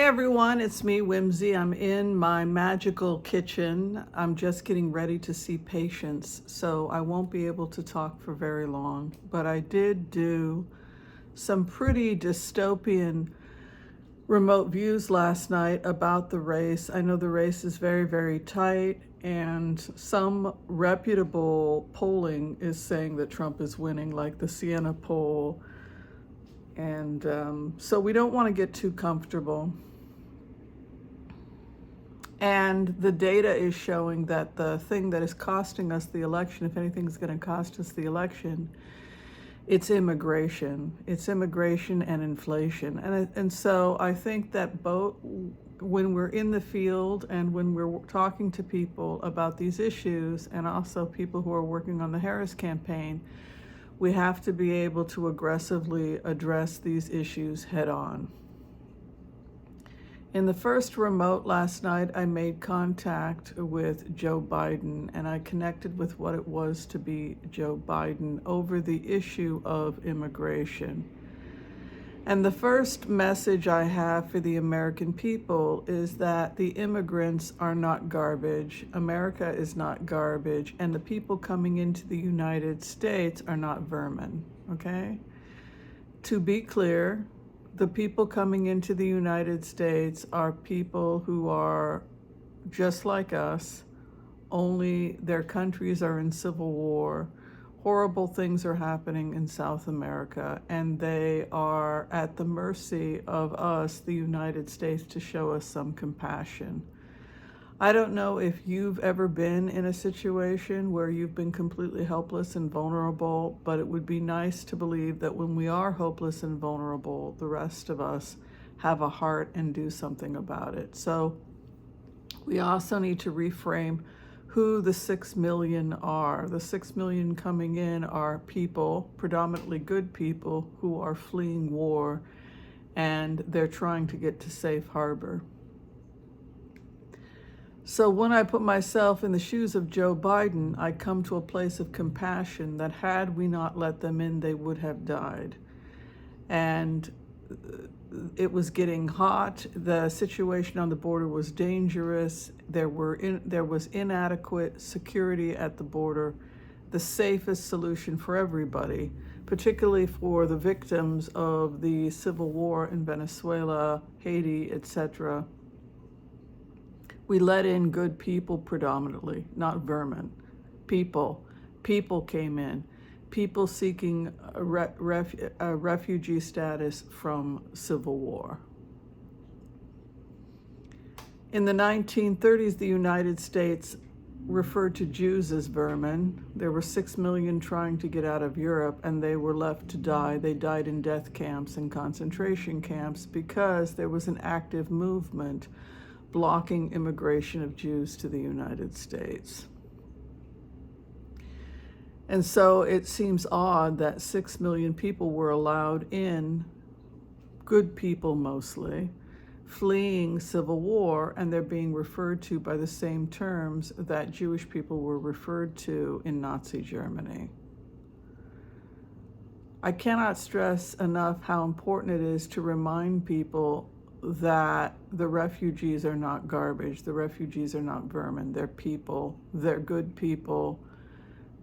Hey everyone, it's me, Whimsy. I'm in my magical kitchen. I'm just getting ready to see patients, so I won't be able to talk for very long. But I did do some pretty dystopian remote views last night about the race. I know the race is very, very tight, and some reputable polling is saying that Trump is winning, like the Siena poll. And so we don't want to get too comfortable. And the data is showing that the thing that is costing us the election, if anything is going to cost us the election, it's immigration. It's immigration and inflation. And so I think that both when we're in the field and when we're talking to people about these issues, and also people who are working on the Harris campaign, we have to be able to aggressively address these issues head on. In the first remote last night, I made contact with Joe Biden, and I connected with what it was to be Joe Biden over the issue of immigration. And the first message I have for the American people is that the immigrants are not garbage. America is not garbage, and the people coming into the United States are not vermin, okay? To be clear, the people coming into the United States are people who are just like us, only their countries are in civil war. Horrible things are happening in South America, and they are at the mercy of us, the United States, to show us some compassion. I don't know if you've ever been in a situation where you've been completely helpless and vulnerable, but it would be nice to believe that when we are hopeless and vulnerable, the rest of us have a heart and do something about it. So we also need to reframe who the 6 million are. The 6 million coming in are people, predominantly good people, who are fleeing war, and they're trying to get to safe harbor. So when I put myself in the shoes of Joe Biden, I come to a place of compassion that had we not let them in, they would have died. And it was getting hot. The situation on the border was dangerous. There was inadequate security at the border. The safest solution for everybody, particularly for the victims of the civil war in Venezuela, Haiti, etc. We let in good people predominantly, not vermin. People came in. People seeking a refugee status from civil war. In the 1930s, the United States referred to Jews as vermin. There were 6 million trying to get out of Europe, and they were left to die. They died in death camps and concentration camps because there was an active movement blocking immigration of Jews to the United States. And so it seems odd that 6 million people were allowed in, good people mostly, fleeing civil war, and they're being referred to by the same terms that Jewish people were referred to in Nazi Germany. I cannot stress enough how important it is to remind people that the refugees are not garbage. The refugees are not vermin. They're people. They're good people.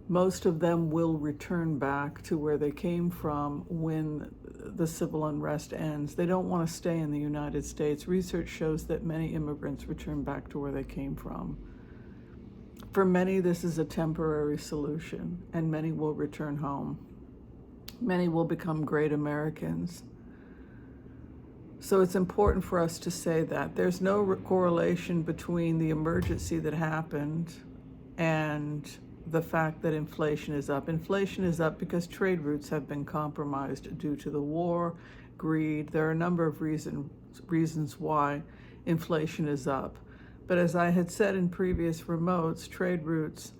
Most of them will return back to where they came from when the civil unrest ends. They don't want to stay in the United States. Research shows that many immigrants return back to where they came from. For many, this is a temporary solution, and many will return home. Many will become great Americans. So it's important for us to say that there's no correlation between the emergency that happened and the fact that inflation is up. Inflation is up because trade routes have been compromised due to the war, greed. There are a number of reasons why inflation is up. But as I had said in previous remotes, trade routes,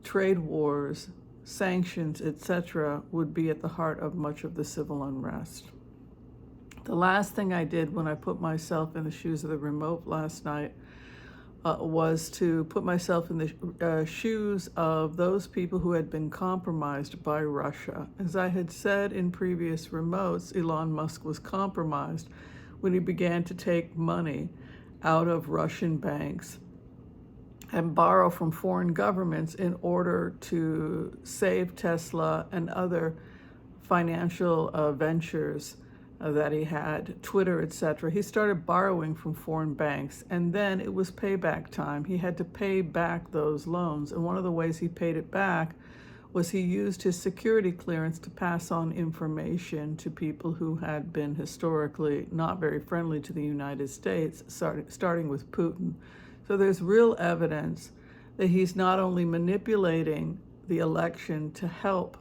trade wars, sanctions, etc., would be at the heart of much of the civil unrest. The last thing I did when I put myself in the shoes of the remote last night was to put myself in the shoes of those people who had been compromised by Russia. As I had said in previous remotes, Elon Musk was compromised when he began to take money out of Russian banks and borrow from foreign governments in order to save Tesla and other financial ventures that he had, Twitter, etc. He started borrowing from foreign banks, and then it was payback time. He had to pay back those loans, and one of the ways he paid it back was he used his security clearance to pass on information to people who had been historically not very friendly to the United States, starting with Putin. So there's real evidence that he's not only manipulating the election to help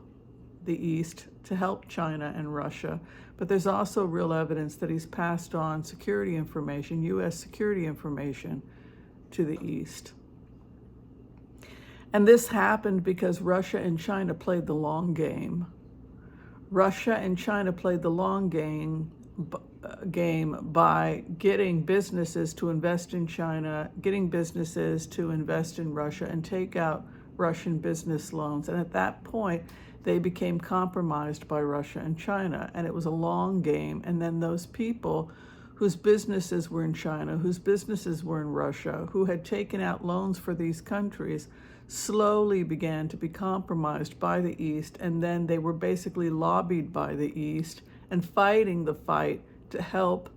the East, to help China and Russia, but there's also real evidence that he's passed on security information, U.S. security information, to the East. And this happened because Russia and China played the long game. Russia and China played the long game by getting businesses to invest in China, getting businesses to invest in Russia and take out Russian business loans. And at that point, they became compromised by Russia and China. And it was a long game. And then those people whose businesses were in China, whose businesses were in Russia, who had taken out loans for these countries, slowly began to be compromised by the East. And then they were basically lobbied by the East and fighting the fight to help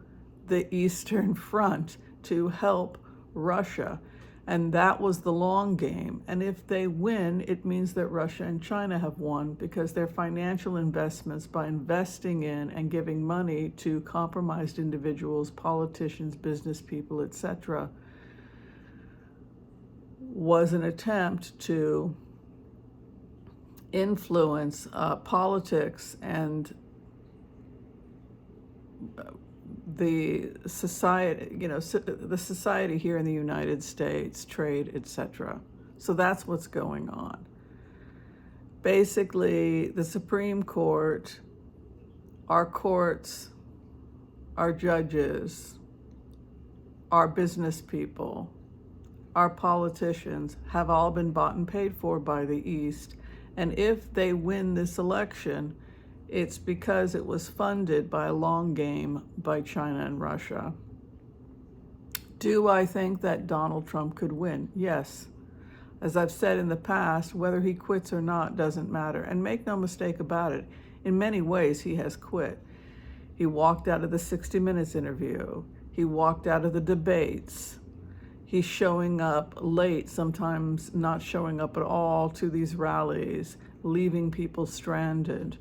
the Eastern Front, to help Russia. And that was the long game. And if they win, it means that Russia and China have won, because their financial investments, by investing in and giving money to compromised individuals, politicians, business people, etc., was an attempt to influence politics and the society, the society here in the United States, trade, etc. So that's what's going on. Basically, the Supreme Court, our courts, our judges, our business people, our politicians have all been bought and paid for by the East. And if they win this election, it's because it was funded by a long game by China and Russia. Do I think that Donald Trump could win? Yes. As I've said in the past, whether he quits or not doesn't matter. And make no mistake about it, in many ways he has quit. He walked out of the 60 Minutes interview. He walked out of the debates. He's showing up late, sometimes not showing up at all to these rallies, leaving people stranded.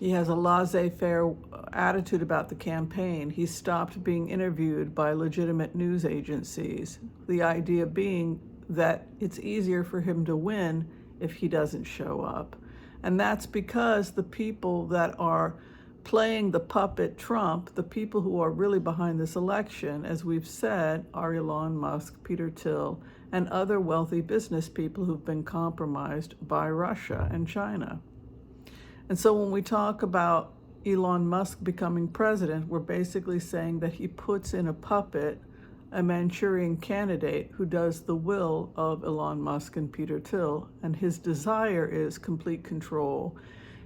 He has a laissez-faire attitude about the campaign. He stopped being interviewed by legitimate news agencies. The idea being that it's easier for him to win if he doesn't show up. And that's because the people that are playing the puppet Trump, the people who are really behind this election, as we've said, are Elon, Musk, Peter Thiel, and other wealthy business people who've been compromised by Russia and China. And so when we talk about Elon Musk becoming president, we're basically saying that he puts in a puppet, a Manchurian candidate who does the will of Elon Musk and Peter Thiel, and his desire is complete control.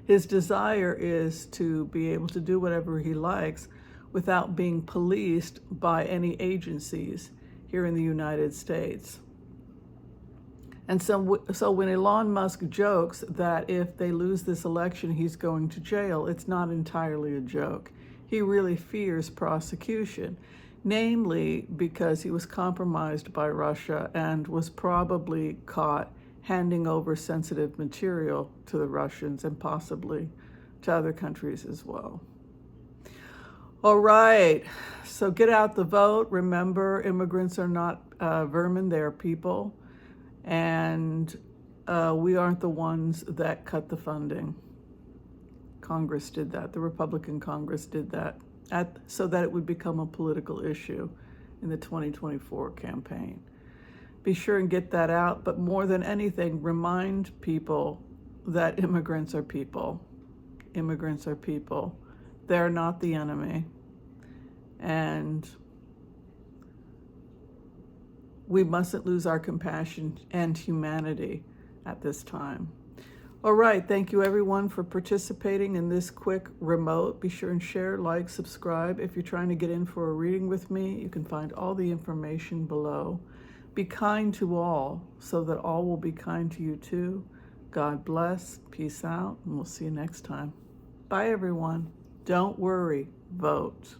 His desire is to be able to do whatever he likes without being policed by any agencies here in the United States. And so when Elon Musk jokes that if they lose this election, he's going to jail, it's not entirely a joke. He really fears prosecution, namely because he was compromised by Russia and was probably caught handing over sensitive material to the Russians and possibly to other countries as well. All right, so get out the vote. Remember, immigrants are not vermin, they are people. And we aren't the ones that cut the funding. Congress did that. The Republican Congress did that so that it would become a political issue in the 2024 campaign. Be sure and get that out. But more than anything, remind people that immigrants are people. Immigrants are people. They're not the enemy. And we mustn't lose our compassion and humanity at this time. All right, thank you everyone for participating in this quick remote. Be sure and share, like, subscribe. If you're trying to get in for a reading with me, you can find all the information below. Be kind to all so that all will be kind to you too. God bless, peace out, and we'll see you next time. Bye everyone. Don't worry, vote.